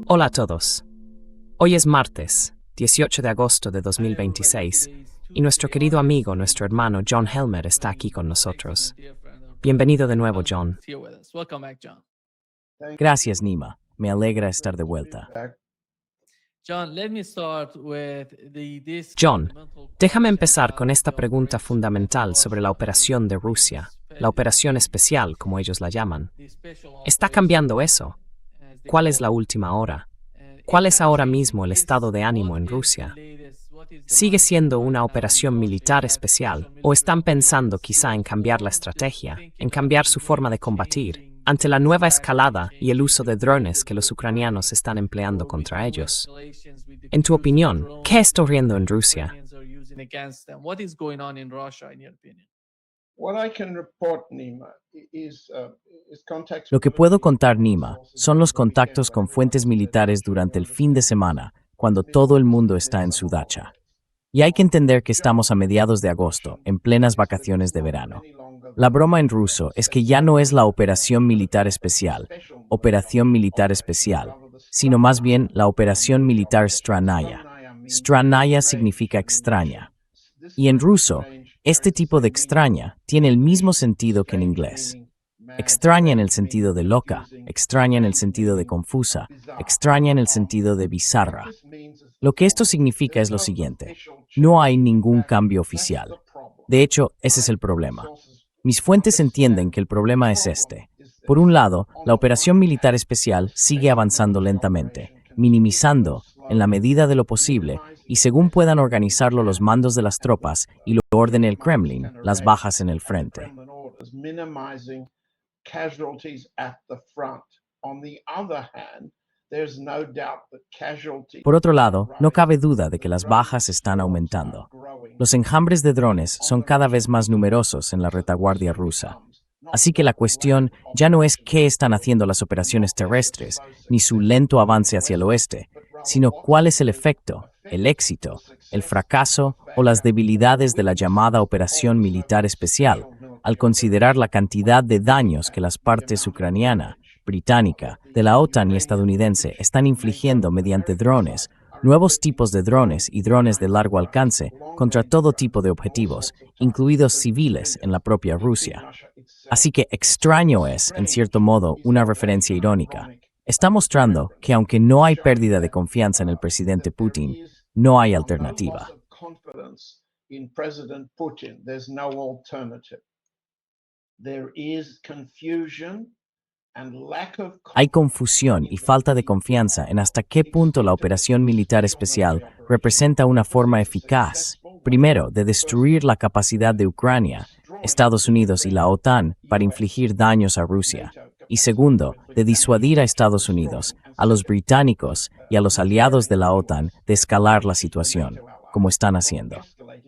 Hola a todos. Hoy es martes, 18 de agosto de 2026, y nuestro querido amigo, nuestro hermano John Helmer está aquí con nosotros. Bienvenido de nuevo, John. Gracias, Nima. Me alegra estar de vuelta. John, déjame empezar con esta pregunta fundamental sobre la operación de Rusia, la operación especial, como ellos la llaman. ¿Está cambiando eso? ¿Cuál es la última hora? ¿Cuál es ahora mismo el estado de ánimo en Rusia? ¿Sigue siendo una operación militar especial o están pensando quizá en cambiar la estrategia, en cambiar su forma de combatir, ante la nueva escalada y el uso de drones que los ucranianos están empleando contra ellos? En tu opinión, ¿qué está ocurriendo en Rusia? Lo que puedo contar, Nima, son los contactos con fuentes militares durante el fin de semana, cuando todo el mundo está en su dacha. Y hay que entender que estamos a mediados de agosto, en plenas vacaciones de verano. La broma en ruso es que ya no es la operación militar especial, sino más bien la operación militar Stranaya. Stranaya significa extraña. Y en ruso, este tipo de extraña tiene el mismo sentido que en inglés. Extraña en el sentido de loca, extraña en el sentido de confusa, extraña en el sentido de bizarra. Lo que esto significa es lo siguiente: no hay ningún cambio oficial. De hecho, ese es el problema. Mis fuentes entienden que el problema es este. Por un lado, la operación militar especial sigue avanzando lentamente, minimizando, en la medida de lo posible, y según puedan organizarlo los mandos de las tropas y lo ordene el Kremlin, las bajas en el frente. Por otro lado, no cabe duda de que las bajas están aumentando. Los enjambres de drones son cada vez más numerosos en la retaguardia rusa. Así que la cuestión ya no es qué están haciendo las operaciones terrestres, ni su lento avance hacia el oeste, sino cuál es el efecto, el éxito, el fracaso o las debilidades de la llamada operación militar especial, al considerar la cantidad de daños que las partes ucraniana, británica, de la OTAN y estadounidense están infligiendo mediante drones, nuevos tipos de drones y drones de largo alcance contra todo tipo de objetivos, incluidos civiles en la propia Rusia. Así que extraño es, en cierto modo, una referencia irónica. Está mostrando que aunque no hay pérdida de confianza en el presidente Putin, no hay alternativa. Hay confusión y falta de confianza en hasta qué punto la operación militar especial representa una forma eficaz, primero, de destruir la capacidad de Ucrania, Estados Unidos y la OTAN para infligir daños a Rusia, y segundo, de disuadir a Estados Unidos, a los británicos y a los aliados de la OTAN de escalar la situación, como están haciendo.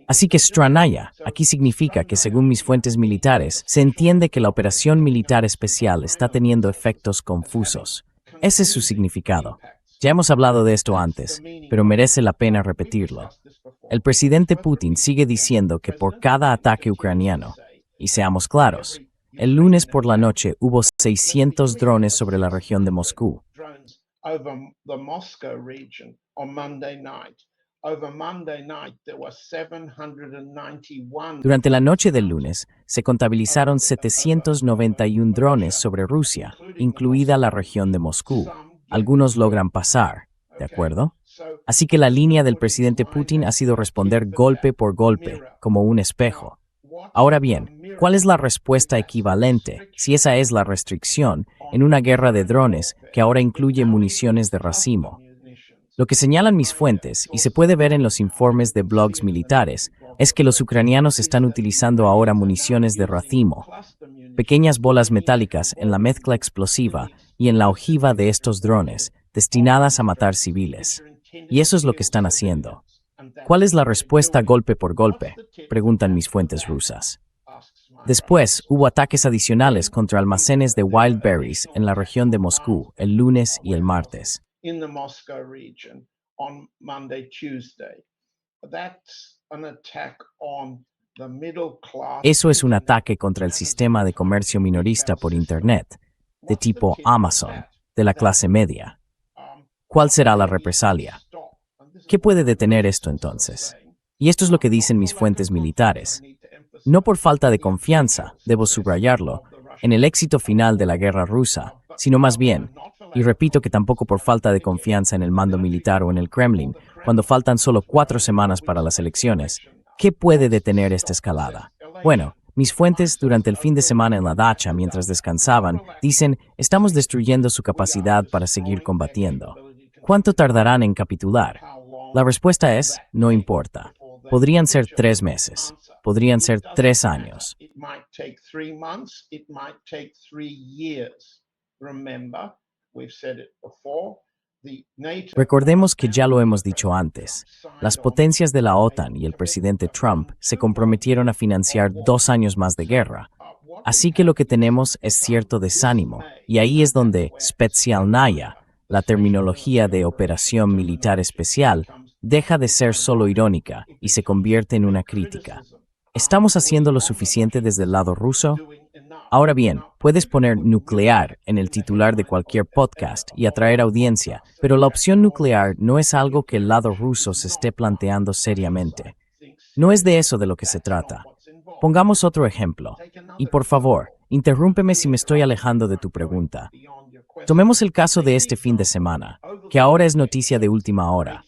Así que Stranaya aquí significa que, según mis fuentes militares, se entiende que la operación militar especial está teniendo efectos confusos. Ese es su significado. Ya hemos hablado de esto antes, pero merece la pena repetirlo. El presidente Putin sigue diciendo que por cada ataque ucraniano, y seamos claros, el lunes por la noche hubo 600 drones sobre la región de Moscú. Durante la noche del lunes, se contabilizaron 791 drones sobre Rusia, incluida la región de Moscú. Algunos logran pasar, ¿de acuerdo? Así que la línea del presidente Putin ha sido responder golpe por golpe, como un espejo. Ahora bien, ¿cuál es la respuesta equivalente, si esa es la restricción, en una guerra de drones que ahora incluye municiones de racimo? Lo que señalan mis fuentes, y se puede ver en los informes de blogs militares, es que los ucranianos están utilizando ahora municiones de racimo, pequeñas bolas metálicas en la mezcla explosiva y en la ojiva de estos drones, destinadas a matar civiles. Y eso es lo que están haciendo. ¿Cuál es la respuesta golpe por golpe?, preguntan mis fuentes rusas. Después, hubo ataques adicionales contra almacenes de wild berries en la región de Moscú el lunes y el martes. Eso es un ataque contra el sistema de comercio minorista por Internet, de tipo Amazon, de la clase media. ¿Cuál será la represalia? ¿Qué puede detener esto entonces? Y esto es lo que dicen mis fuentes militares. No por falta de confianza, debo subrayarlo, en el éxito final de la guerra rusa, sino más bien, y repito que tampoco por falta de confianza en el mando militar o en el Kremlin, cuando faltan solo 4 semanas para las elecciones, ¿qué puede detener esta escalada? Bueno, mis fuentes durante el fin de semana en la dacha mientras descansaban dicen, estamos destruyendo su capacidad para seguir combatiendo. ¿Cuánto tardarán en capitular? La respuesta es, no importa. Podrían ser 3 meses, podrían ser 3 años. Recordemos que ya lo hemos dicho antes, las potencias de la OTAN y el presidente Trump se comprometieron a financiar 2 años más de guerra. Así que lo que tenemos es cierto desánimo, y ahí es donde Specjalnaya, la terminología de operación militar especial, deja de ser solo irónica y se convierte en una crítica. ¿Estamos haciendo lo suficiente desde el lado ruso? Ahora bien, puedes poner nuclear en el titular de cualquier podcast y atraer audiencia, pero la opción nuclear no es algo que el lado ruso se esté planteando seriamente. No es de eso de lo que se trata. Pongamos otro ejemplo. Y por favor, interrúmpeme si me estoy alejando de tu pregunta. Tomemos el caso de este fin de semana, que ahora es noticia de última hora.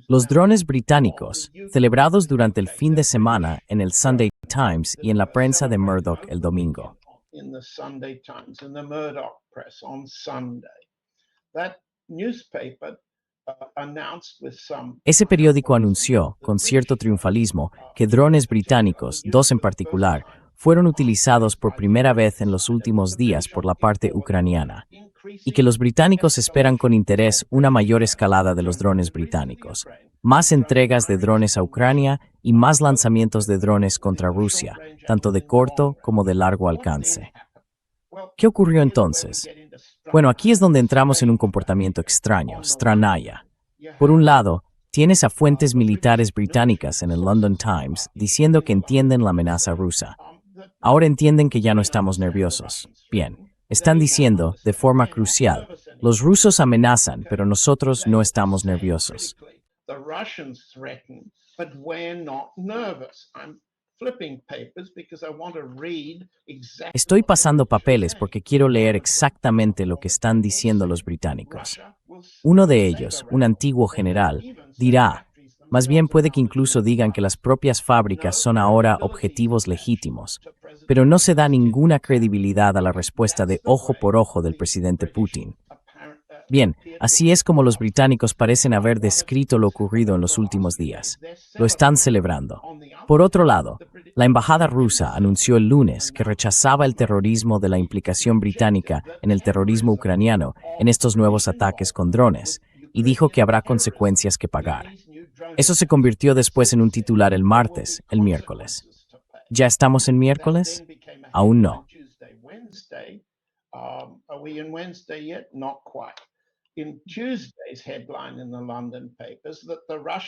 Los drones británicos, celebrados durante el fin de semana en el Sunday Times y en la prensa de Murdoch el domingo. Ese periódico anunció, con cierto triunfalismo, que drones británicos, 2 en particular, fueron utilizados por primera vez en los últimos días por la parte ucraniana, y que los británicos esperan con interés una mayor escalada de los drones británicos, más entregas de drones a Ucrania y más lanzamientos de drones contra Rusia, tanto de corto como de largo alcance. ¿Qué ocurrió entonces? Bueno, aquí es donde entramos en un comportamiento extraño, stranaya. Por un lado, tienes a fuentes militares británicas en el London Times diciendo que entienden la amenaza rusa. Ahora entienden que ya no estamos nerviosos. Bien, están diciendo, de forma crucial, los rusos amenazan, pero nosotros no estamos nerviosos. Estoy pasando papeles porque quiero leer exactamente lo que están diciendo los británicos. Uno de ellos, un antiguo general, dirá, más bien puede que incluso digan que las propias fábricas son ahora objetivos legítimos, pero no se da ninguna credibilidad a la respuesta de ojo por ojo del presidente Putin. Bien, así es como los británicos parecen haber descrito lo ocurrido en los últimos días. Lo están celebrando. Por otro lado, la embajada rusa anunció el lunes que rechazaba el terrorismo de la implicación británica en el terrorismo ucraniano en estos nuevos ataques con drones, y dijo que habrá consecuencias que pagar. Eso se convirtió después en un titular el martes, el miércoles. ¿Ya estamos en miércoles? Aún no.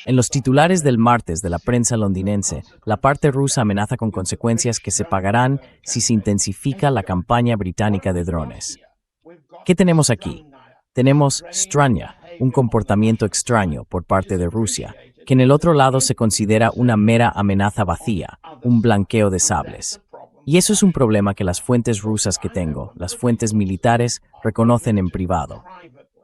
En los titulares del martes de la prensa londinense, la parte rusa amenaza con consecuencias que se pagarán si se intensifica la campaña británica de drones. ¿Qué tenemos aquí? Tenemos stranya, un comportamiento extraño por parte de Rusia, que en el otro lado se considera una mera amenaza vacía, un blanqueo de sables. Y eso es un problema que las fuentes rusas que tengo, las fuentes militares, reconocen en privado.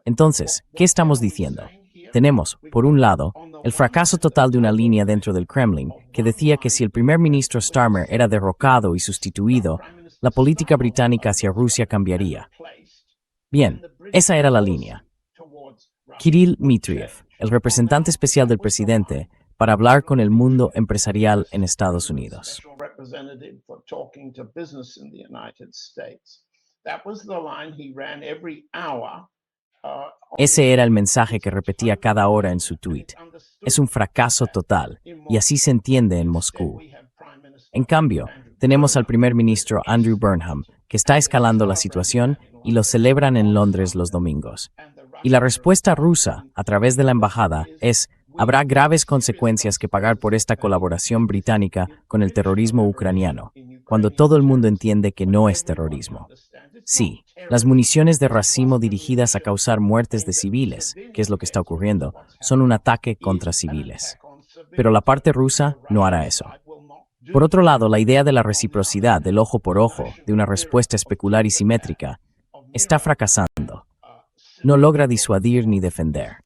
Entonces, ¿qué estamos diciendo? Tenemos, por un lado, el fracaso total de una línea dentro del Kremlin que decía que si el primer ministro Starmer era derrocado y sustituido, la política británica hacia Rusia cambiaría. Bien, esa era la línea. Kirill Dmitriev, el representante especial del presidente, para hablar con el mundo empresarial en Estados Unidos. Ese era el mensaje que repetía cada hora en su tuit. Es un fracaso total, y así se entiende en Moscú. En cambio, tenemos al primer ministro Andrew Burnham, que está escalando la situación y lo celebran en Londres los domingos. Y la respuesta rusa, a través de la embajada, es, Habrá graves consecuencias que pagar por esta colaboración británica con el terrorismo ucraniano, cuando todo el mundo entiende que no es terrorismo. Sí, las municiones de racimo dirigidas a causar muertes de civiles, que es lo que está ocurriendo, son un ataque contra civiles. Pero la parte rusa no hará eso. Por otro lado, la idea de la reciprocidad, del ojo por ojo, de una respuesta especular y simétrica, está fracasando. No logra disuadir ni defender.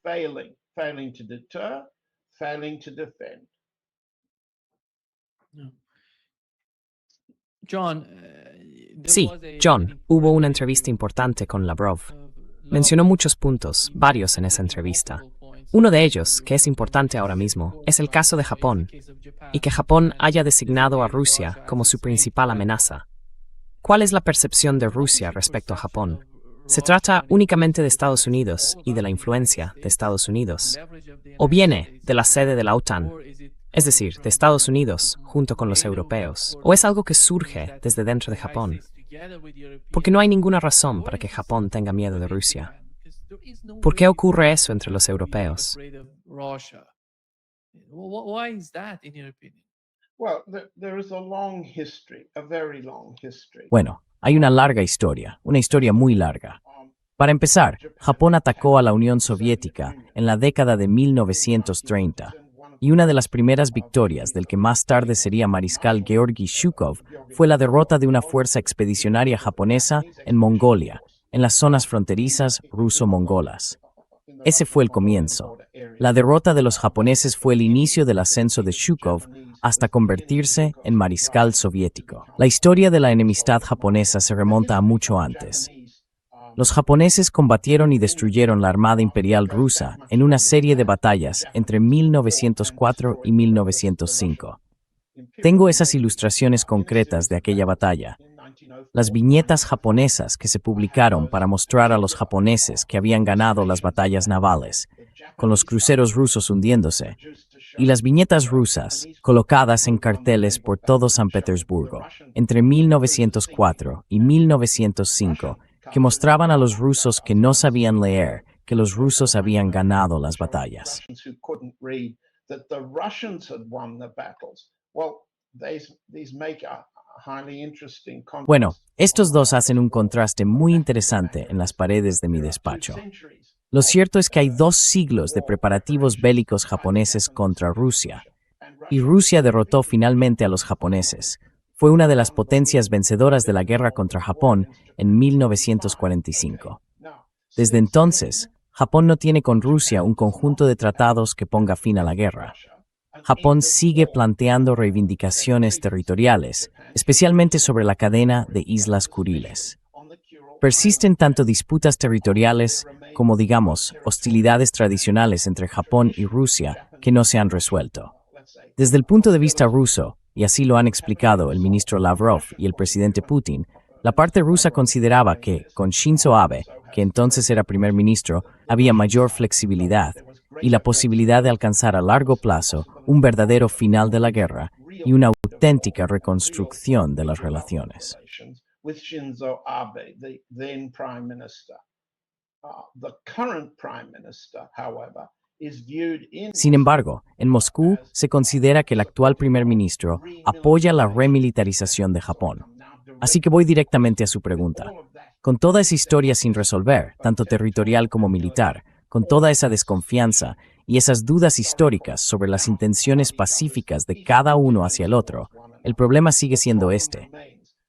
Sí, John, hubo una entrevista importante con Lavrov. Mencionó muchos puntos, varios en esa entrevista. Uno de ellos, que es importante ahora mismo, es el caso de Japón, y que Japón haya designado a Rusia como su principal amenaza. ¿Cuál es la percepción de Rusia respecto a Japón? ¿Se trata únicamente de Estados Unidos y de la influencia de Estados Unidos? ¿O viene de la sede de la OTAN? Es decir, de Estados Unidos junto con los europeos. ¿O es algo que surge desde dentro de Japón? Porque no hay ninguna razón para que Japón tenga miedo de Rusia. ¿Por qué ocurre eso entre los europeos? Bueno, hay una larga historia, una historia muy larga. Para empezar, Japón atacó a la Unión Soviética en la década de 1930, y una de las primeras victorias del que más tarde sería mariscal Georgi Zhukov fue la derrota de una fuerza expedicionaria japonesa en Mongolia, en las zonas fronterizas ruso-mongolas. Ese fue el comienzo. La derrota de los japoneses fue el inicio del ascenso de Zhukov hasta convertirse en mariscal soviético. La historia de la enemistad japonesa se remonta a mucho antes. Los japoneses combatieron y destruyeron la Armada Imperial rusa en una serie de batallas entre 1904 y 1905. Tengo esas ilustraciones concretas de aquella batalla. Las viñetas japonesas que se publicaron para mostrar a los japoneses que habían ganado las batallas navales, con los cruceros rusos hundiéndose, y las viñetas rusas, colocadas en carteles por todo San Petersburgo, entre 1904 y 1905, que mostraban a los rusos que no sabían leer, que los rusos habían ganado las batallas. Bueno, estos dos hacen un contraste muy interesante en las paredes de mi despacho. Lo cierto es que hay 2 siglos de preparativos bélicos japoneses contra Rusia, y Rusia derrotó finalmente a los japoneses. Fue una de las potencias vencedoras de la guerra contra Japón en 1945. Desde entonces, Japón no tiene con Rusia un conjunto de tratados que ponga fin a la guerra. Japón sigue planteando reivindicaciones territoriales, especialmente sobre la cadena de Islas Kuriles. Persisten tanto disputas territoriales como, digamos, hostilidades tradicionales entre Japón y Rusia que no se han resuelto. Desde el punto de vista ruso, y así lo han explicado el ministro Lavrov y el presidente Putin, la parte rusa consideraba que, con Shinzo Abe, que entonces era primer ministro, había mayor flexibilidad y la posibilidad de alcanzar a largo plazo un verdadero final de la guerra y una auténtica reconstrucción de las relaciones. Sin embargo, en Moscú se considera que el actual primer ministro apoya la remilitarización de Japón. Así que voy directamente a su pregunta. Con toda esa historia sin resolver, tanto territorial como militar, con toda esa desconfianza y esas dudas históricas sobre las intenciones pacíficas de cada uno hacia el otro, el problema sigue siendo este.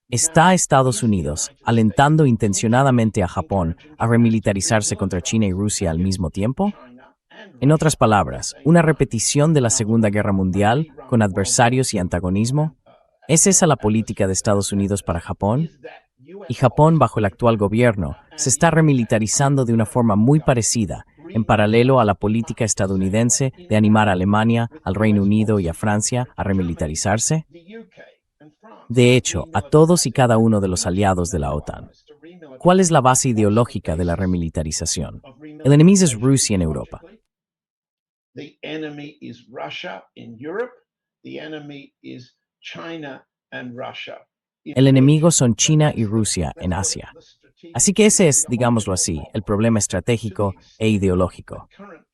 ¿Está Estados Unidos alentando intencionadamente a Japón a remilitarizarse contra China y Rusia al mismo tiempo? En otras palabras, ¿una repetición de la Segunda Guerra Mundial con adversarios y antagonismo? ¿Es esa la política de Estados Unidos para Japón? Y Japón, bajo el actual gobierno, se está remilitarizando de una forma muy parecida, en paralelo a la política estadounidense de animar a Alemania, al Reino Unido y a Francia a remilitarizarse. De hecho, a todos y cada uno de los aliados de la OTAN. ¿Cuál es la base ideológica de la remilitarización? El enemigo es Rusia en Europa. The enemy is Russia in Europe. The enemy is China and Russia. El enemigo son China y Rusia en Asia. Así que ese es, digámoslo así, el problema estratégico e ideológico.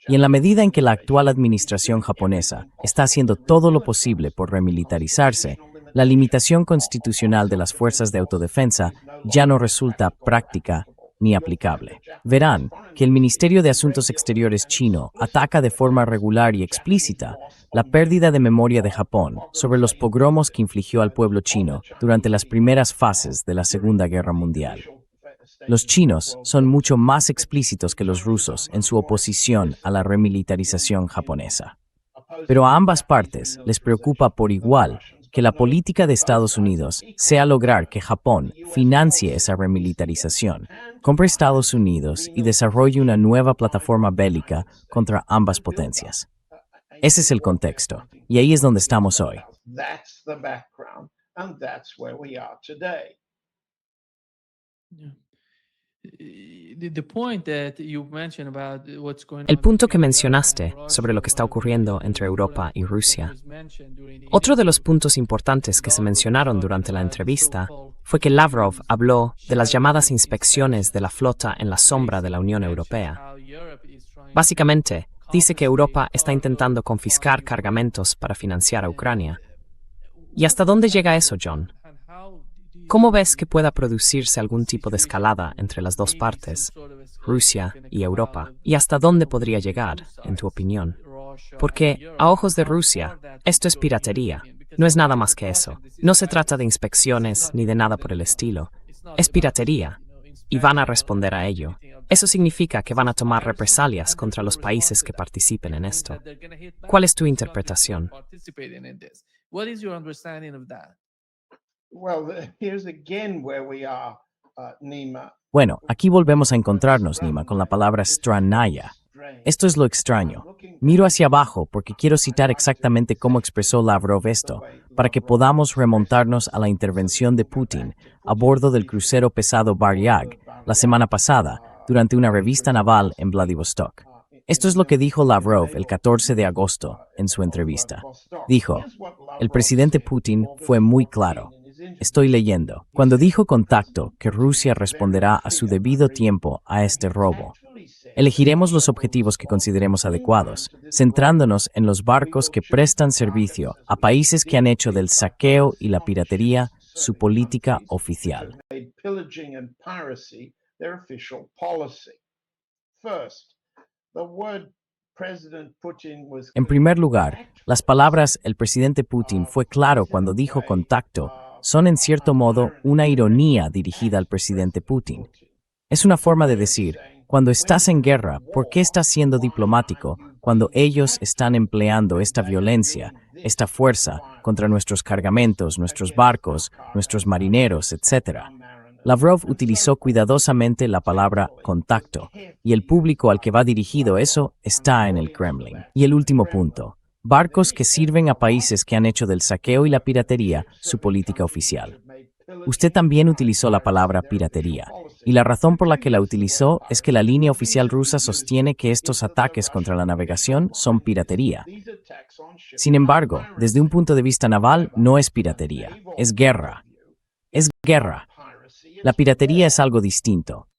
Y en la medida en que la actual administración japonesa está haciendo todo lo posible por remilitarizarse, la limitación constitucional de las fuerzas de autodefensa ya no resulta práctica ni aplicable. Verán que el Ministerio de Asuntos Exteriores chino ataca de forma regular y explícita la pérdida de memoria de Japón sobre los pogromos que infligió al pueblo chino durante las primeras fases de la Segunda Guerra Mundial. Los chinos son mucho más explícitos que los rusos en su oposición a la remilitarización japonesa. Pero a ambas partes les preocupa por igual que la política de Estados Unidos sea lograr que Japón financie esa remilitarización, compre Estados Unidos y desarrolle una nueva plataforma bélica contra ambas potencias. Ese es el contexto, y ahí es donde estamos hoy. El punto que mencionaste sobre lo que está ocurriendo entre Europa y Rusia. Otro de los puntos importantes que se mencionaron durante la entrevista fue que Lavrov habló de las llamadas inspecciones de la flota en la sombra de la Unión Europea. Básicamente, dice que Europa está intentando confiscar cargamentos para financiar a Ucrania. ¿Y hasta dónde llega eso, John? ¿Cómo ves que pueda producirse algún tipo de escalada entre las dos partes, Rusia y Europa? ¿Y hasta dónde podría llegar, en tu opinión? Porque, a ojos de Rusia, esto es piratería. No es nada más que eso. No se trata de inspecciones ni de nada por el estilo. Es piratería. Y van a responder a ello. Eso significa que van a tomar represalias contra los países que participen en esto. ¿Cuál es tu interpretación? Bueno, aquí volvemos a encontrarnos, Nima, con la palabra stranaya. Esto es lo extraño. Miro hacia abajo porque quiero citar exactamente cómo expresó Lavrov esto, para que podamos remontarnos a la intervención de Putin a bordo del crucero pesado Baryag la semana pasada durante una revista naval en Vladivostok. Esto es lo que dijo Lavrov el 14 de agosto en su entrevista. Dijo, el presidente Putin fue muy claro. Estoy leyendo. Cuando dijo contacto que Rusia responderá a su debido tiempo a este robo. Elegiremos los objetivos que consideremos adecuados, centrándonos en los barcos que prestan servicio a países que han hecho del saqueo y la piratería su política oficial. En primer lugar, las palabras el presidente Putin fue claro cuando dijo contacto son en cierto modo una ironía dirigida al presidente Putin. Es una forma de decir, cuando estás en guerra, ¿por qué estás siendo diplomático cuando ellos están empleando esta violencia, esta fuerza contra nuestros cargamentos, nuestros barcos, nuestros marineros, etc.? Lavrov utilizó cuidadosamente la palabra contacto, y el público al que va dirigido eso está en el Kremlin. Y el último punto, barcos que sirven a países que han hecho del saqueo y la piratería su política oficial. Usted también utilizó la palabra piratería, y la razón por la que la utilizó es que la línea oficial rusa sostiene que estos ataques contra la navegación son piratería. Sin embargo, desde un punto de vista naval, no es piratería, es guerra. Es guerra. La piratería es algo distinto.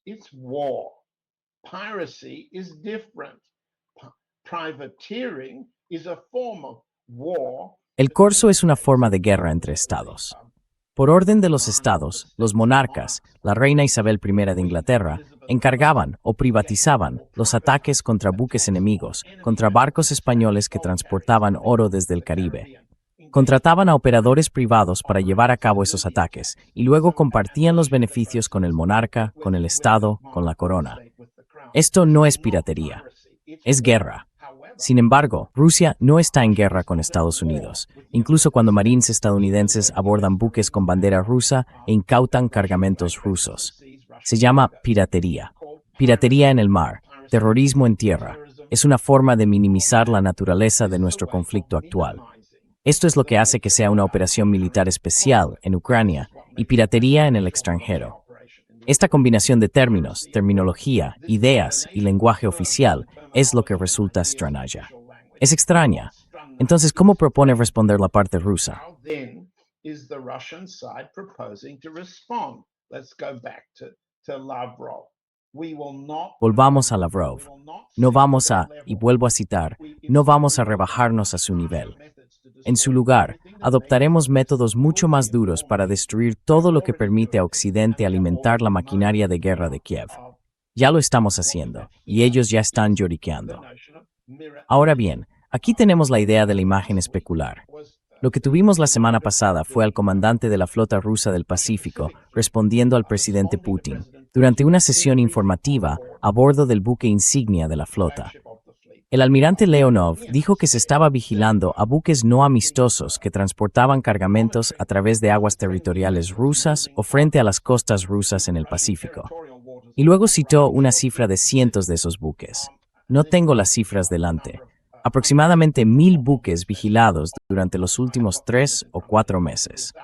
El corso es una forma de guerra entre estados. Por orden de los estados, los monarcas, la reina Isabel I de Inglaterra, encargaban o privatizaban los ataques contra buques enemigos, contra barcos españoles que transportaban oro desde el Caribe. Contrataban a operadores privados para llevar a cabo esos ataques y luego compartían los beneficios con el monarca, con el Estado, con la corona. Esto no es piratería, es guerra. Sin embargo, Rusia no está en guerra con Estados Unidos, incluso cuando marines estadounidenses abordan buques con bandera rusa e incautan cargamentos rusos. Se llama piratería. Piratería en el mar, terrorismo en tierra. Es una forma de minimizar la naturaleza de nuestro conflicto actual. Esto es lo que hace que sea una operación militar especial en Ucrania y piratería en el extranjero. Esta combinación de términos, terminología, ideas y lenguaje oficial es lo que resulta stranaya. Es extraña. Entonces, ¿cómo propone responder la parte rusa? to Lavrov. We will not Volvamos a Lavrov. No vamos a, y vuelvo a citar, no vamos a rebajarnos a su nivel. En su lugar, adoptaremos métodos mucho más duros para destruir todo lo que permite a Occidente alimentar la maquinaria de guerra de Kiev. Ya lo estamos haciendo, y ellos ya están lloriqueando. Ahora bien, aquí tenemos la idea de la imagen especular. Lo que tuvimos la semana pasada fue al comandante de la flota rusa del Pacífico respondiendo al presidente Putin durante una sesión informativa a bordo del buque insignia de la flota. El almirante Leonov dijo que se estaba vigilando a buques no amistosos que transportaban cargamentos a través de aguas territoriales rusas o frente a las costas rusas en el Pacífico. Y luego citó una cifra de cientos de esos buques. No tengo las cifras delante. Aproximadamente 1,000 buques vigilados durante los últimos 3 o 4 meses.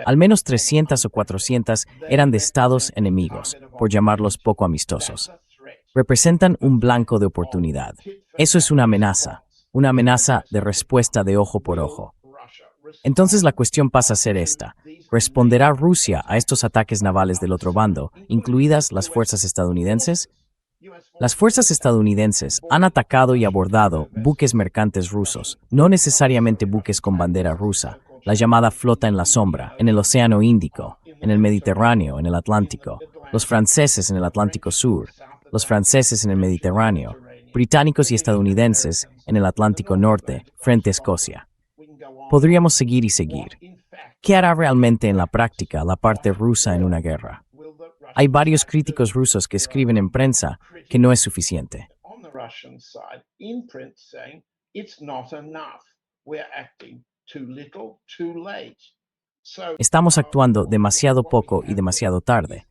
Al menos 300 o 400 eran de estados enemigos, por llamarlos poco amistosos. Representan un blanco de oportunidad. Eso es una amenaza de respuesta de ojo por ojo. Entonces la cuestión pasa a ser esta. ¿Responderá Rusia a estos ataques navales del otro bando, incluidas las fuerzas estadounidenses? Las fuerzas estadounidenses han atacado y abordado buques mercantes rusos, no necesariamente buques con bandera rusa, la llamada flota en la sombra, en el Océano Índico, en el Mediterráneo, en el Atlántico, los franceses en el Atlántico Sur, los franceses en el Mediterráneo, británicos y estadounidenses en el Atlántico Norte, frente a Escocia. Podríamos seguir y seguir. ¿Qué hará realmente en la práctica la parte rusa en una guerra? Hay varios críticos rusos que escriben en prensa que no es suficiente. Estamos actuando demasiado poco y demasiado tarde.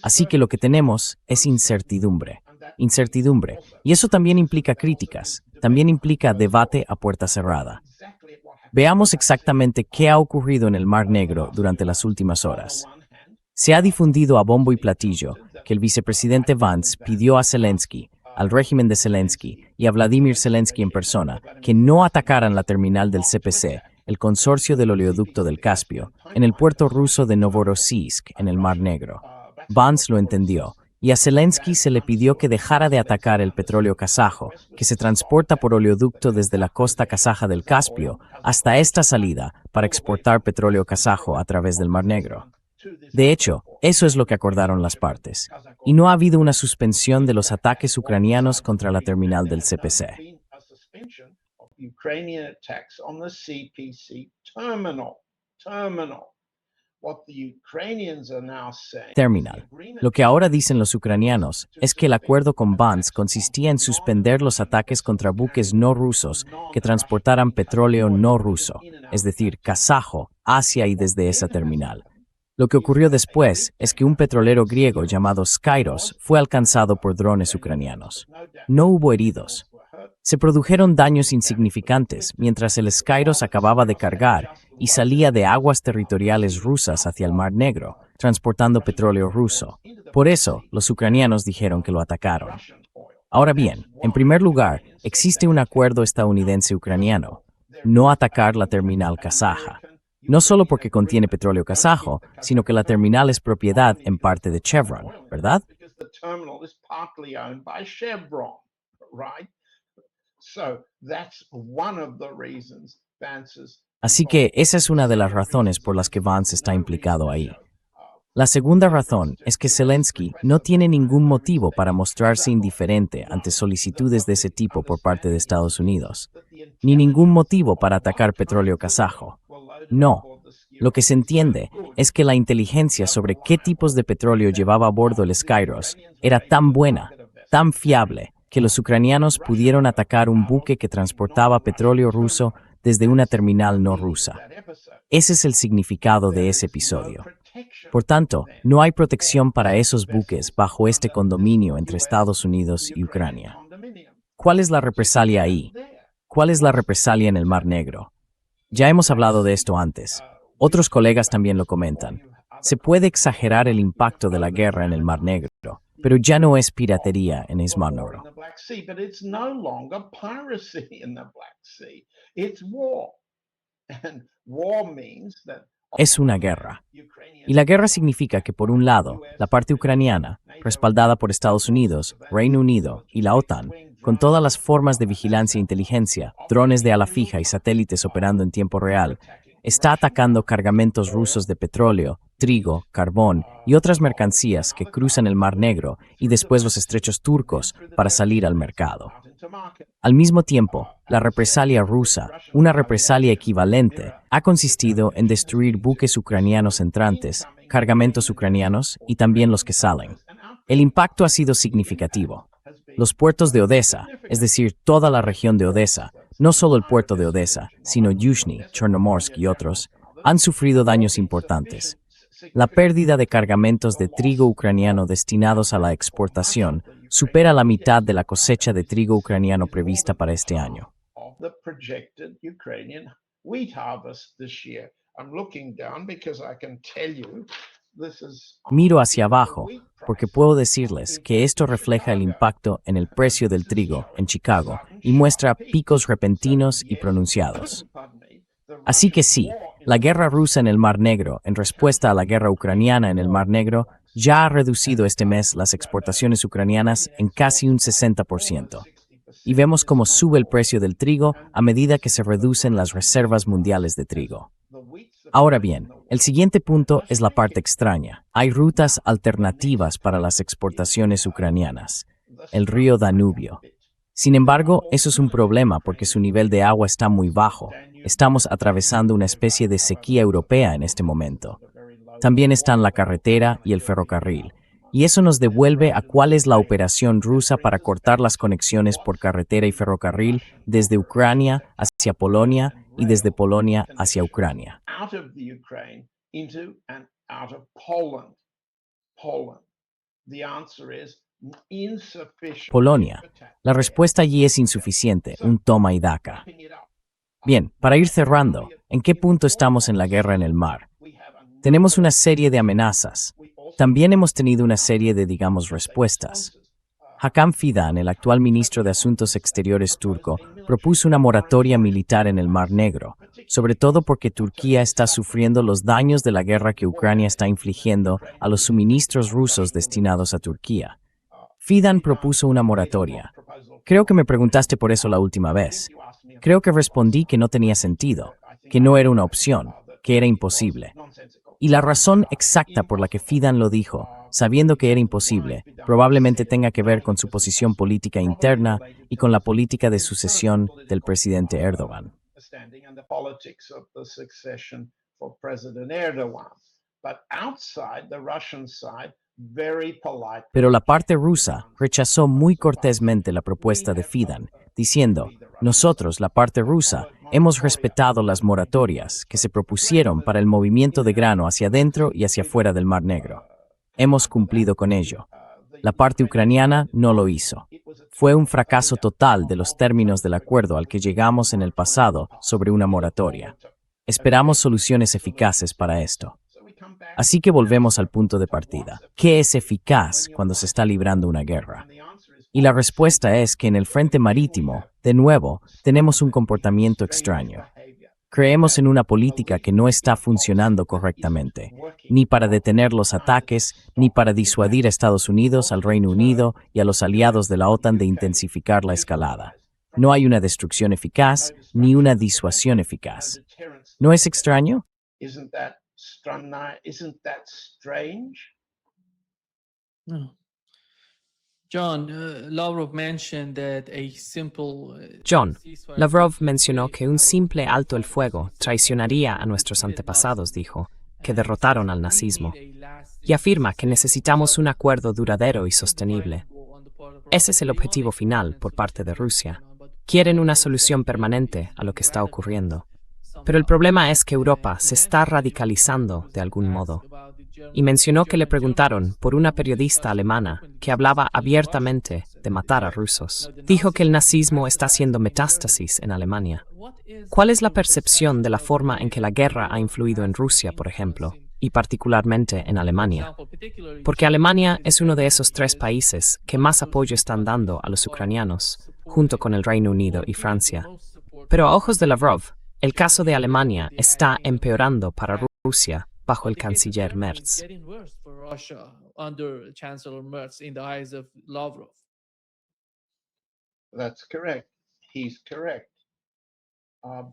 Así que lo que tenemos es incertidumbre. Incertidumbre. Y eso también implica críticas. También implica debate a puerta cerrada. Veamos exactamente qué ha ocurrido en el Mar Negro durante las últimas horas. Se ha difundido a bombo y platillo que el vicepresidente Vance pidió a Zelensky, al régimen de Zelensky y a Vladimir Zelensky en persona que no atacaran la terminal del CPC, el consorcio del oleoducto del Caspio, en el puerto ruso de Novorossiysk, en el Mar Negro. Vance lo entendió, y a Zelensky se le pidió que dejara de atacar el petróleo kazajo, que se transporta por oleoducto desde la costa kazaja del Caspio hasta esta salida para exportar petróleo kazajo a través del Mar Negro. De hecho, eso es lo que acordaron las partes, y no ha habido una suspensión de los ataques ucranianos contra la terminal del CPC. Terminal. Lo que ahora dicen los ucranianos es que el acuerdo con Vance consistía en suspender los ataques contra buques no rusos que transportaran petróleo no ruso, es decir, kazajo, hacia y desde esa terminal. Lo que ocurrió después es que un petrolero griego llamado Skyros fue alcanzado por drones ucranianos. No hubo heridos. Se produjeron daños insignificantes mientras el Skyros acababa de cargar y salía de aguas territoriales rusas hacia el Mar Negro, transportando petróleo ruso. Por eso, los ucranianos dijeron que lo atacaron. Ahora bien, en primer lugar, existe un acuerdo estadounidense-ucraniano: no atacar la terminal kazaja. No solo porque contiene petróleo kazajo, sino que la terminal es propiedad en parte de Chevron, ¿verdad? Así que esa es una de las razones por las que Vance está implicado ahí. La segunda razón es que Zelensky no tiene ningún motivo para mostrarse indiferente ante solicitudes de ese tipo por parte de Estados Unidos, ni ningún motivo para atacar petróleo kazajo. No. Lo que se entiende es que la inteligencia sobre qué tipos de petróleo llevaba a bordo el Skyros era tan buena, tan fiable, que los ucranianos pudieron atacar un buque que transportaba petróleo ruso desde una terminal no rusa. Ese es el significado de ese episodio. Por tanto, no hay protección para esos buques bajo este condominio entre Estados Unidos y Ucrania. ¿Cuál es la represalia ahí? ¿Cuál es la represalia en el Mar Negro? Ya hemos hablado de esto antes. Otros colegas también lo comentan. Se puede exagerar el impacto de la guerra en el Mar Negro, pero ya no es piratería en el Mar Negro. And war means that Es una guerra. Y la guerra significa que, por un lado, la parte ucraniana, respaldada por Estados Unidos, Reino Unido y la OTAN, con todas las formas de vigilancia e inteligencia, drones de ala fija y satélites operando en tiempo real, está atacando cargamentos rusos de petróleo, trigo, carbón y otras mercancías que cruzan el Mar Negro y después los estrechos turcos para salir al mercado. Al mismo tiempo, la represalia rusa, una represalia equivalente, ha consistido en destruir buques ucranianos entrantes, cargamentos ucranianos y también los que salen. El impacto ha sido significativo. Los puertos de Odessa, es decir, toda la región de Odessa, no solo el puerto de Odessa, sino Yuzhny, Chernomorsk y otros, han sufrido daños importantes. La pérdida de cargamentos de trigo ucraniano destinados a la exportación supera la mitad de la cosecha de trigo ucraniano prevista para este año. Miro hacia abajo porque puedo decirles que esto refleja el impacto en el precio del trigo en Chicago y muestra picos repentinos y pronunciados. Así que sí, la guerra rusa en el Mar Negro, en respuesta a la guerra ucraniana en el Mar Negro, ya ha reducido este mes las exportaciones ucranianas en casi un 60%. Y vemos cómo sube el precio del trigo a medida que se reducen las reservas mundiales de trigo. Ahora bien, el siguiente punto es la parte extraña. Hay rutas alternativas para las exportaciones ucranianas. El río Danubio. Sin embargo, eso es un problema porque su nivel de agua está muy bajo. Estamos atravesando una especie de sequía europea en este momento. También están la carretera y el ferrocarril. Y eso nos devuelve a cuál es la operación rusa para cortar las conexiones por carretera y ferrocarril desde Ucrania hacia Polonia y desde Polonia hacia Ucrania. Polonia. La respuesta allí es insuficiente, un toma y daca. Bien, para ir cerrando, ¿en qué punto estamos en la guerra en el mar? Tenemos una serie de amenazas. También hemos tenido una serie de, respuestas. Hakan Fidan, el actual ministro de Asuntos Exteriores turco, propuso una moratoria militar en el Mar Negro, sobre todo porque Turquía está sufriendo los daños de la guerra que Ucrania está infligiendo a los suministros rusos destinados a Turquía. Fidan propuso una moratoria. Creo que me preguntaste por eso la última vez. Creo que respondí que no tenía sentido, que no era una opción, que era imposible. Y la razón exacta por la que Fidan lo dijo, sabiendo que era imposible, probablemente tenga que ver con su posición política interna y con la política de sucesión del presidente Erdogan. Pero la parte rusa rechazó muy cortésmente la propuesta de Fidan, diciendo, nosotros, la parte rusa, hemos respetado las moratorias que se propusieron para el movimiento de grano hacia adentro y hacia afuera del Mar Negro. Hemos cumplido con ello. La parte ucraniana no lo hizo. Fue un fracaso total de los términos del acuerdo al que llegamos en el pasado sobre una moratoria. Esperamos soluciones eficaces para esto. Así que volvemos al punto de partida. ¿Qué es eficaz cuando se está librando una guerra? Y la respuesta es que en el frente marítimo, de nuevo, tenemos un comportamiento extraño. Creemos en una política que no está funcionando correctamente, ni para detener los ataques, ni para disuadir a Estados Unidos, al Reino Unido y a los aliados de la OTAN de intensificar la escalada. No hay una destrucción eficaz, ni una disuasión eficaz. ¿No es extraño? No. John, Lavrov mencionó que un simple alto el fuego traicionaría a nuestros antepasados, dijo, que derrotaron al nazismo, y afirma que necesitamos un acuerdo duradero y sostenible. Ese es el objetivo final por parte de Rusia. Quieren una solución permanente a lo que está ocurriendo. Pero el problema es que Europa se está radicalizando de algún modo. Y mencionó que le preguntaron por una periodista alemana que hablaba abiertamente de matar a rusos. Dijo que el nazismo está haciendo metástasis en Alemania. ¿Cuál es la percepción de la forma en que la guerra ha influido en Rusia, por ejemplo, y particularmente en Alemania? Porque Alemania es uno de esos 3 países que más apoyo están dando a los ucranianos, junto con el Reino Unido y Francia. Pero a ojos de Lavrov, El caso de Alemania está empeorando para Rusia bajo el canciller Merz. Getting worse for Russia under Chancellor Merz in the eyes of Lavrov. That's correct. He's correct.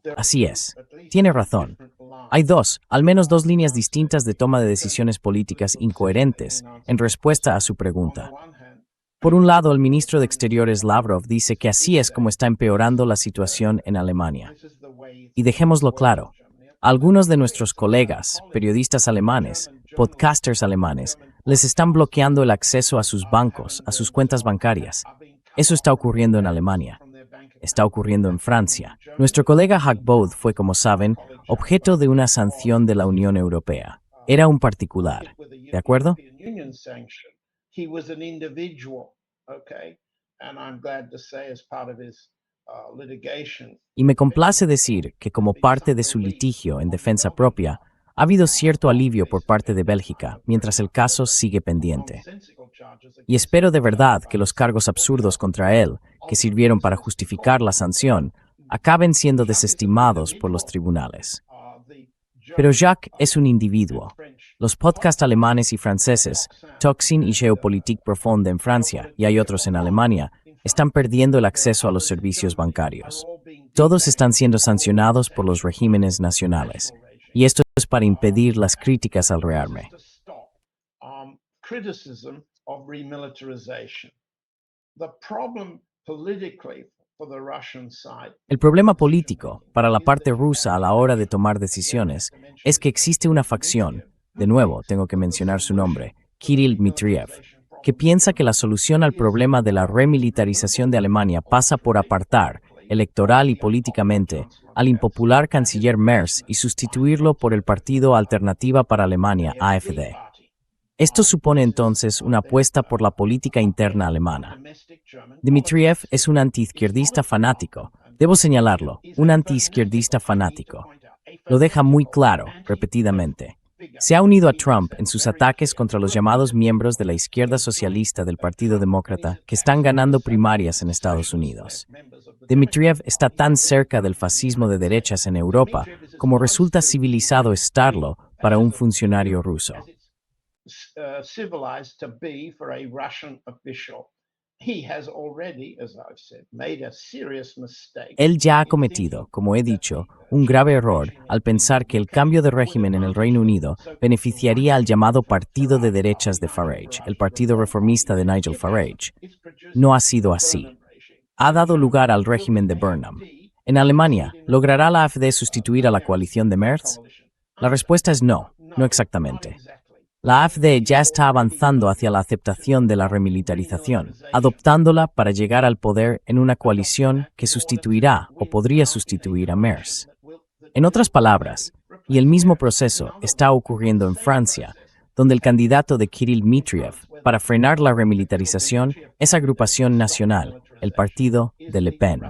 There Así are es. at least Tiene two razón. different lines. Hay al menos dos líneas distintas de toma de decisiones políticas incoherentes en respuesta a su pregunta. On the one hand, Por un lado, el ministro de Exteriores Lavrov dice que así es como está empeorando la situación en Alemania. this is the way Y dejémoslo claro, algunos de nuestros colegas, periodistas alemanes, podcasters alemanes, les están bloqueando el acceso a sus bancos, a sus cuentas bancarias. Eso está ocurriendo en Alemania. Está ocurriendo en Francia. Nuestro colega Hagbod fue, como saben, objeto de una sanción de la Unión Europea. Era un particular. ¿De acuerdo? Union sanction. He was an individual, okay? And I'm glad to say as part of his litigation, Y me complace decir que como parte de su litigio en defensa propia, ha habido cierto alivio por parte de Bélgica, mientras el caso sigue pendiente. nonsensical charges Y espero de verdad que los cargos absurdos contra él, que sirvieron para justificar la sanción, acaben siendo desestimados por los tribunales. Pero Jacques es un individuo. Los podcasts alemanes y franceses, Toxin y Géopolitique Profonde en Francia, y hay otros en Alemania, están perdiendo el acceso a los servicios bancarios. Todos están siendo sancionados por los regímenes nacionales. Y esto es para impedir las críticas al rearme. to stop criticism of remilitarization. The problem politically for the Russian side El problema político para la parte rusa a la hora de tomar decisiones es que existe una facción, de nuevo tengo que mencionar su nombre, Kirill Dmitriev, que piensa que la solución al problema de la remilitarización de Alemania pasa por apartar, electoral y políticamente, al impopular canciller Merz y sustituirlo por el partido Alternativa para Alemania, AfD. Esto supone entonces una apuesta por la política interna alemana. domestic German Dmitriev es un antiizquierdista fanático. Debo señalarlo, un antiizquierdista fanático. Lo deja muy claro, repetidamente. Se ha unido a Trump en sus ataques contra los llamados miembros de la izquierda socialista del Partido Demócrata que están ganando primarias en Estados Unidos. Dmitriev está tan cerca del fascismo de derechas en Europa como resulta civilizado estarlo para un funcionario ruso. civilized to be for a Russian official. He has already, as I've said, made a serious mistake. Él ya ha cometido, como he dicho, un grave error al pensar que el cambio de régimen en el Reino Unido beneficiaría al llamado Partido de Derechas de Farage, el Partido Reformista de Nigel Farage. No ha sido así. Ha dado lugar al régimen de Burnham. En Alemania, ¿logrará la AfD sustituir a la coalición de Merz? La respuesta es no, no exactamente. La AfD ya está avanzando hacia la aceptación de la remilitarización, adoptándola para llegar al poder en una coalición que sustituirá o podría sustituir a Merz. En otras palabras, y el mismo proceso está ocurriendo en Francia, donde el candidato de Kirill Dmitriev para frenar la remilitarización es Agrupación Nacional, el partido de Le Pen.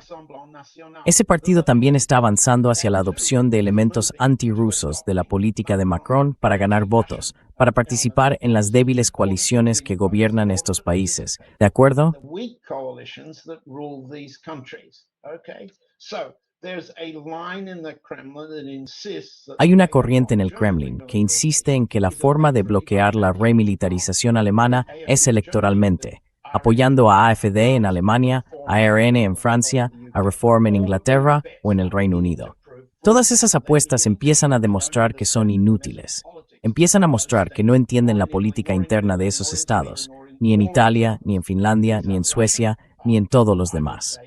Ese partido también está avanzando hacia la adopción de elementos antirrusos de la política de Macron para ganar votos, para participar en las débiles coaliciones que gobiernan estos países. ¿De acuerdo? The weak coalitions that rule these countries. Okay? So there's a line in the Kremlin that insists that Hay una corriente en el Kremlin que insiste en que la forma de bloquear la remilitarización alemana es electoralmente, apoyando a AfD en Alemania, a RN en Francia, a Reform en Inglaterra o en el Reino Unido. Todas esas apuestas empiezan a demostrar que son inútiles. Empiezan a mostrar que no entienden la política interna de esos estados, ni en Italia, ni en Finlandia, ni en Suecia, ni en todos los demás.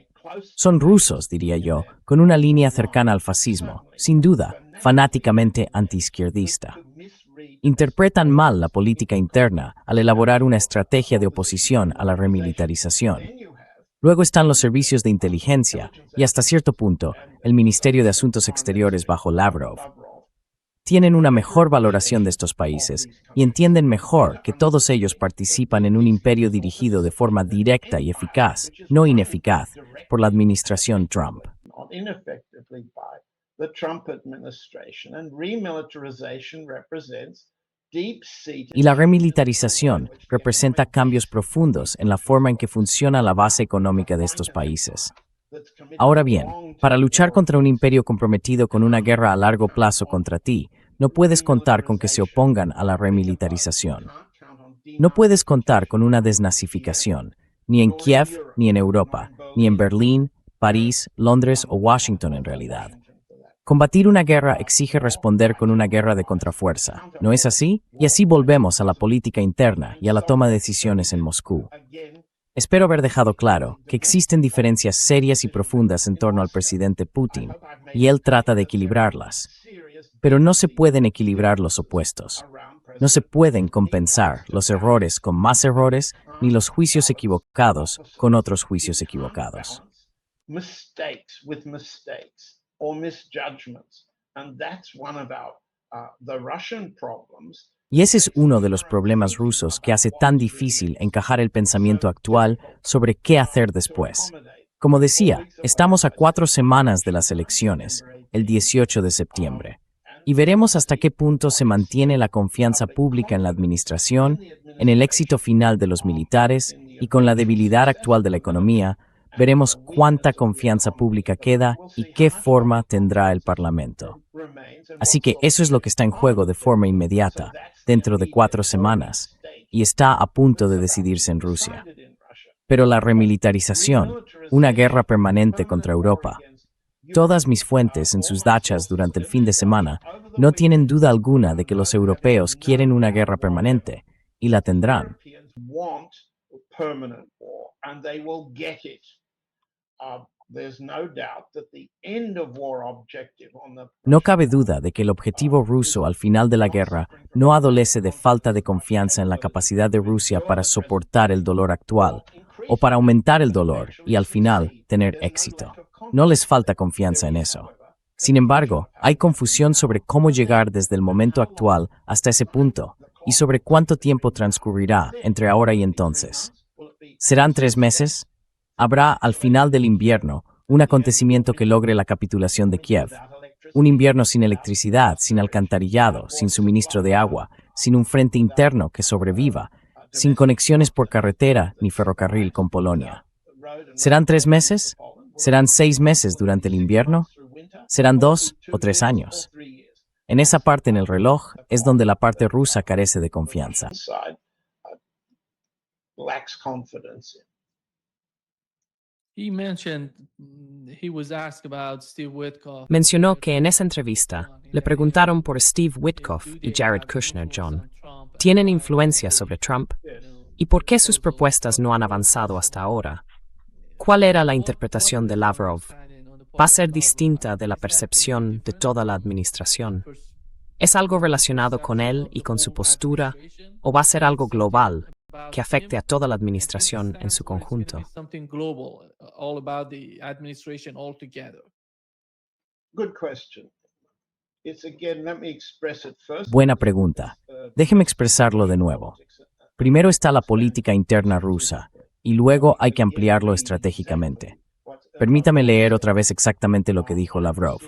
Son rusos, diría yo, con una línea cercana al fascismo, sin duda, fanáticamente antiizquierdista. Interpretan mal la política interna al elaborar una estrategia de oposición a la remilitarización. Luego están los servicios de inteligencia y, hasta cierto punto, el Ministerio de Asuntos Exteriores bajo Lavrov. Tienen una mejor valoración de estos países y entienden mejor que todos ellos participan en un imperio dirigido de forma directa y eficaz, no ineficaz, por la administración Trump. not ineffectively by the Trump administration. And remilitarization represents deep-seated Y la remilitarización representa cambios profundos en la forma en que funciona la base económica de estos países. Ahora bien, para luchar contra un imperio comprometido con una guerra a largo plazo contra ti, no puedes contar con que se opongan a la remilitarización. No puedes contar con una desnazificación, ni en Kiev, ni en Europa, ni en Berlín, París, Londres o Washington en realidad. Combatir una guerra exige responder con una guerra de contrafuerza, ¿no es así? Y así volvemos a la política interna y a la toma de decisiones en Moscú. Espero haber dejado claro que existen diferencias serias y profundas en torno al presidente Putin, y él trata de equilibrarlas. Pero no se pueden equilibrar los opuestos. No se pueden compensar los errores con más errores, ni los juicios equivocados con otros juicios equivocados. Mistakes with mistakes or misjudgments. And that's one of the Russian problems. Y ese es uno de los problemas rusos que hace tan difícil encajar el pensamiento actual sobre qué hacer después. Como decía, estamos a 4 semanas de las elecciones, el 18 de septiembre, y veremos hasta qué punto se mantiene la confianza pública en la administración, en el éxito final de los militares y con la debilidad actual de la economía. Veremos cuánta confianza pública queda y qué forma tendrá el Parlamento. Así que eso es lo que está en juego de forma inmediata, dentro de 4 semanas, y está a punto de decidirse en Rusia. Pero la remilitarización, una guerra permanente contra Europa. Todas mis fuentes en sus dachas durante el fin de semana no tienen duda alguna de que los europeos quieren una guerra permanente, y la tendrán. No cabe duda de que el objetivo ruso al final de la guerra no adolece de falta de confianza en la capacidad de Rusia para soportar el dolor actual, o para aumentar el dolor y al final tener éxito. No les falta confianza en eso. Sin embargo, hay confusión sobre cómo llegar desde el momento actual hasta ese punto y sobre cuánto tiempo transcurrirá entre ahora y entonces. ¿Serán 3 meses? ¿Habrá al final del invierno un acontecimiento que logre la capitulación de Kiev? Un invierno sin electricidad, sin alcantarillado, sin suministro de agua, sin un frente interno que sobreviva, sin conexiones por carretera ni ferrocarril con Polonia. ¿Serán 3 meses? ¿Serán 6 meses durante el invierno? ¿Serán 2 o 3 años? En esa parte en el reloj es donde la parte rusa carece de confianza. Mencionó que en esa entrevista le preguntaron por Steve Witkoff y Jared Kushner, John. ¿Tienen influencia sobre Trump? ¿Y por qué sus propuestas no han avanzado hasta ahora? ¿Cuál era la interpretación de Lavrov? ¿Va a ser distinta de la percepción de toda la administración? ¿Es algo relacionado con él y con su postura, o va a ser algo global que afecte a toda la administración en su conjunto? Buena pregunta. Déjeme expresarlo de nuevo. Primero está la política interna rusa, y luego hay que ampliarlo estratégicamente. Permítame leer otra vez exactamente lo que dijo Lavrov.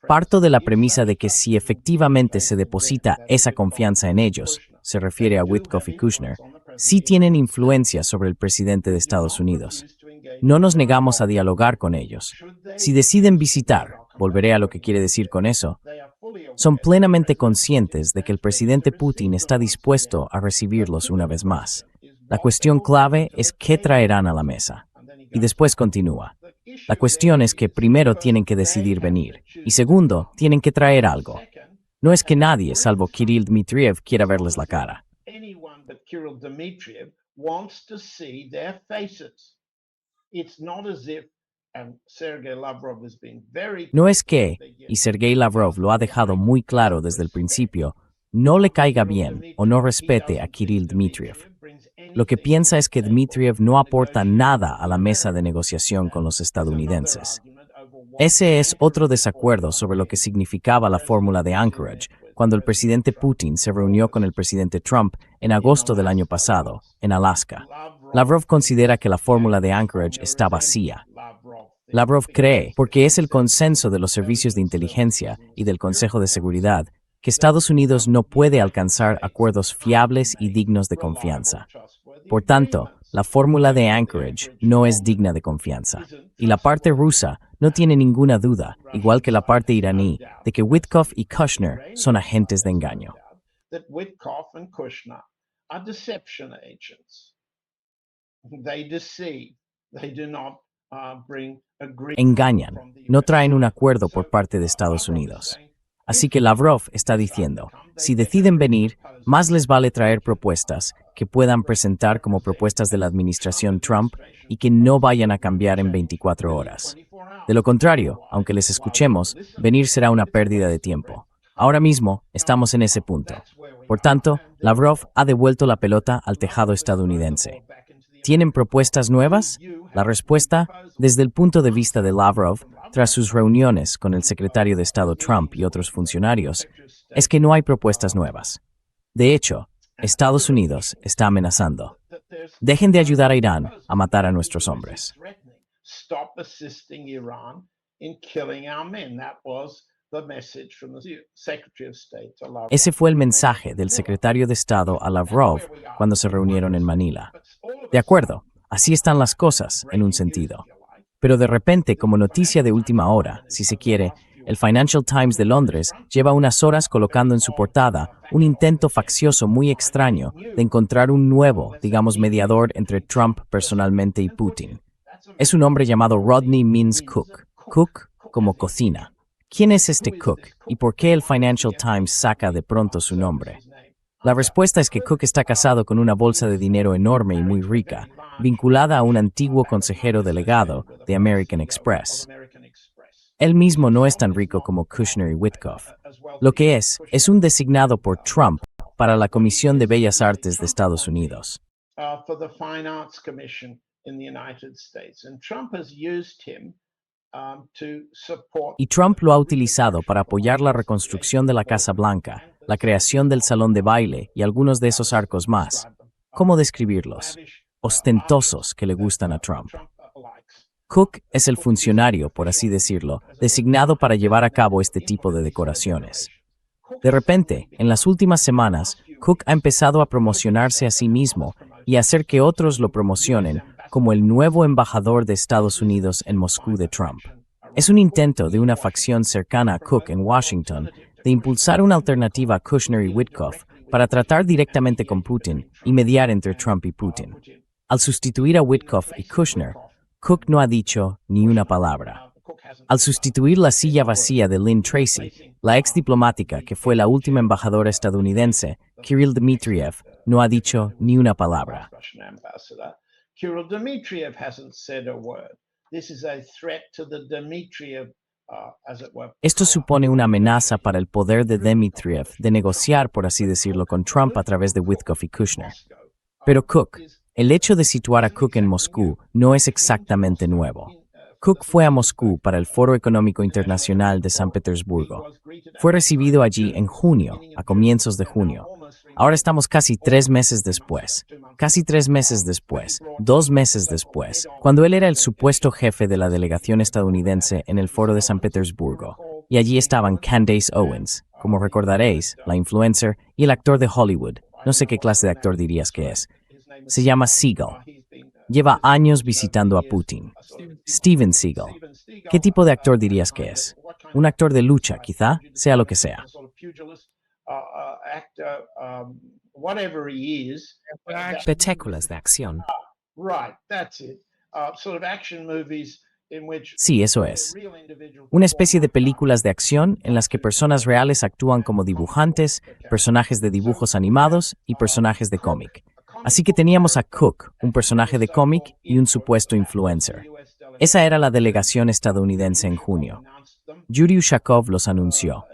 Parto de la premisa de que si efectivamente se deposita esa confianza en ellos, se refiere a Witkoff y Kushner, sí tienen influencia sobre el presidente de Estados Unidos. No nos negamos a dialogar con ellos. Si deciden visitar, volveré a lo que quiere decir con eso, son plenamente conscientes de que el presidente Putin está dispuesto a recibirlos una vez más. La cuestión clave es qué traerán a la mesa. Y después continúa. La cuestión es que primero tienen que decidir venir, y segundo, tienen que traer algo. No es que nadie, salvo Kirill Dmitriev, quiera verles la cara. No es que, y Sergei Lavrov lo ha dejado muy claro desde el principio, no le caiga bien o no respete a Kirill Dmitriev. Lo que piensa es que Dmitriev no aporta nada a la mesa de negociación con los estadounidenses. Ese es otro desacuerdo sobre lo que significaba la fórmula de Anchorage, cuando el presidente Putin se reunió con el presidente Trump en agosto del año pasado, en Alaska. Lavrov considera que la fórmula de Anchorage está vacía. Lavrov cree, porque es el consenso de los servicios de inteligencia y del Consejo de Seguridad, que Estados Unidos no puede alcanzar acuerdos fiables y dignos de confianza. Por tanto, la fórmula de Anchorage no es digna de confianza. Y la parte rusa no tiene ninguna duda, igual que la parte iraní, de que Witkoff y Kushner son agentes de engaño. That Witkoff and Kushner are deception agents. They deceive. They do not bring agreement. Engañan, no traen un acuerdo por parte de Estados Unidos. Así que Lavrov está diciendo, si deciden venir, más les vale traer propuestas que puedan presentar como propuestas de la administración Trump y que no vayan a cambiar en 24 horas. De lo contrario, aunque les escuchemos, venir será una pérdida de tiempo. Ahora mismo estamos en ese punto. Por tanto, Lavrov ha devuelto la pelota al tejado estadounidense. ¿Tienen propuestas nuevas? La respuesta, desde el punto de vista de Lavrov, tras sus reuniones con el secretario de Estado Trump y otros funcionarios, es que no hay propuestas nuevas. De hecho, Estados Unidos está amenazando. Dejen de ayudar a Irán a matar a nuestros hombres. Stop assisting Iran in killing our men. That was the message from the Secretary of State to Lavrov. Ese fue el mensaje del secretario de Estado a Lavrov cuando se reunieron en Manila. De acuerdo, así están las cosas, en un sentido. Pero de repente, como noticia de última hora, si se quiere, el Financial Times de Londres lleva unas horas colocando en su portada un intento faccioso muy extraño de encontrar un nuevo, digamos, mediador entre Trump personalmente y Putin. Es un hombre llamado Rodney Means Cook. Cook como cocina. ¿Quién es este Cook y por qué el Financial Times saca de pronto su nombre? La respuesta es que Cook está casado con una bolsa de dinero enorme y muy rica, vinculada a un antiguo consejero delegado de American Express. Él mismo no es tan rico como Kushner y Witkoff. Lo que es un designado por Trump para la Comisión de Bellas Artes de Estados Unidos. For the Fine Arts Commission in the United States. And Trump has used him to support. Y Trump lo ha utilizado para apoyar la reconstrucción de la Casa Blanca, la creación del salón de baile y algunos de esos arcos más. ¿Cómo describirlos? Ostentosos que le gustan a Trump. Cook es el funcionario, por así decirlo, designado para llevar a cabo este tipo de decoraciones. De repente, en las últimas semanas, Cook ha empezado a promocionarse a sí mismo y a hacer que otros lo promocionen como el nuevo embajador de Estados Unidos en Moscú de Trump. Es un intento de una facción cercana a Cook en Washington de impulsar una alternativa a Kushner y Witkoff para tratar directamente con Putin y mediar entre Trump y Putin. Al sustituir a Witkoff y Kushner, Cook no ha dicho ni una palabra. Al sustituir la silla vacía de Lynn Tracy, la ex diplomática que fue la última embajadora estadounidense, Kirill Dmitriev, no ha dicho ni una palabra. Kirill Dmitriev hasn't said a word. This is a threat to the Dmitriev, as it were. Esto supone una amenaza para el poder de Dmitriev de negociar, por así decirlo, con Trump a través de Witkoff y Kushner. Pero Cook, el hecho de situar a Cook en Moscú no es exactamente nuevo. Cook fue a Moscú para el Foro Económico Internacional de San Petersburgo. Fue recibido allí en junio, a comienzos de junio. Ahora estamos casi 3 meses después. Casi 3 meses después, 2 meses después, cuando él era el supuesto jefe de la delegación estadounidense en el Foro de San Petersburgo. Y allí estaban Candace Owens, como recordaréis, la influencer, y el actor de Hollywood. No sé qué clase de actor dirías que es. Se llama Seagal. Lleva años visitando a Putin. Steven Seagal. ¿Qué tipo de actor dirías que es? Un actor de lucha, quizá, sea lo que sea. Whatever he is. Películas de acción. Right, that's it. Sort of action movies in which Sí, eso es. Una especie de películas de acción en las que personas reales actúan como dibujantes, personajes de dibujos animados y personajes de cómic. Así que teníamos a Cook, un personaje de cómic y un supuesto influencer. Esa era la delegación estadounidense en junio. Yuri Ushakov los anunció.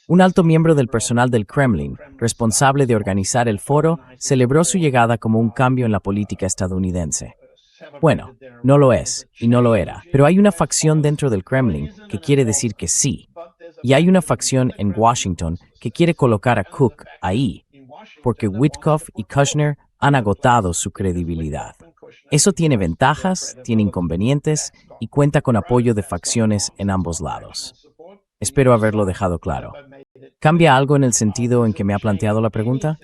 Un alto miembro del personal del Kremlin, responsable de organizar el foro, celebró su llegada como un cambio en la política estadounidense. Bueno, no lo es y no lo era, pero hay una facción dentro del Kremlin que quiere decir que sí. Y hay una facción en Washington que quiere colocar a Cook ahí, porque Witkoff y Kushner han agotado su credibilidad. Eso tiene ventajas, tiene inconvenientes y cuenta con apoyo de facciones en ambos lados. Espero haberlo dejado claro. ¿Cambia algo en el sentido en que me ha planteado la pregunta?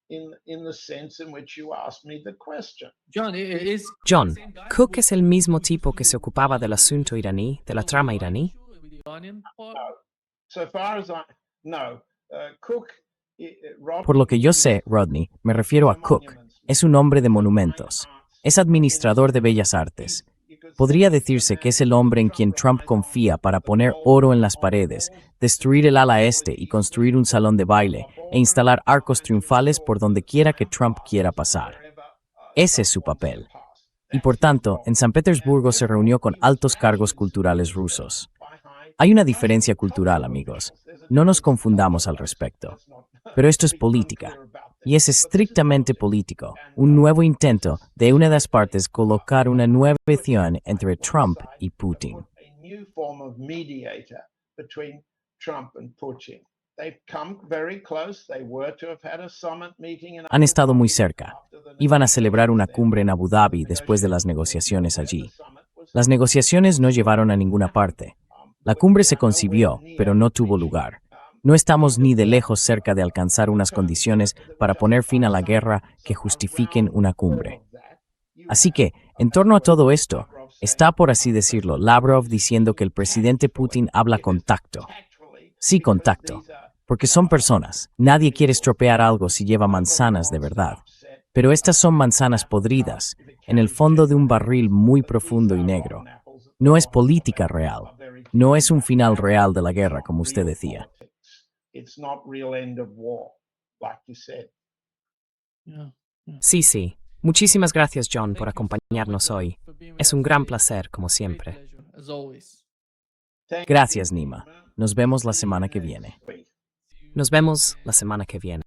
in the sense in which you asked me the question. John, is John, ¿Cook es el mismo tipo que se ocupaba del asunto iraní, de la trama iraní? with the Iranian part? So far as I know, Cook. Por lo que yo sé, Rodney, me refiero a Cook. Es un hombre de monumentos. Es administrador de bellas artes. Podría decirse que es el hombre en quien Trump confía para poner oro en las paredes, destruir el ala este y construir un salón de baile, e instalar arcos triunfales por donde quiera que Trump quiera pasar. Ese es su papel. Y por tanto, en San Petersburgo se reunió con altos cargos culturales rusos. Hay una diferencia cultural, amigos. No nos confundamos al respecto. Pero esto es política. Y es estrictamente político. Un nuevo intento de una de las partes colocar una nueva relación entre Trump y Putin. A new form of mediator between Trump and Putin. They've come very close. They were to have had a summit meeting in Han estado muy cerca. Iban a celebrar una cumbre en Abu Dhabi después de las negociaciones allí. Las negociaciones no llevaron a ninguna parte. La cumbre se concibió, pero no tuvo lugar. No estamos ni de lejos cerca de alcanzar unas condiciones para poner fin a la guerra que justifiquen una cumbre. Así que, en torno a todo esto, está, por así decirlo, Lavrov diciendo que el presidente Putin habla con tacto. Sí, con tacto, porque son personas. Nadie quiere estropear algo si lleva manzanas de verdad. Pero estas son manzanas podridas, en el fondo de un barril muy profundo y negro. No es política real. No es un final real de la guerra, como usted decía. It's not real end of war, like you said. Yeah. Sí. Muchísimas gracias, John, por acompañarnos hoy. Es un gran placer, como siempre. Pleasure, as always. Thank Gracias, Nima. Nos vemos la semana que viene. you. Nos vemos la semana que viene.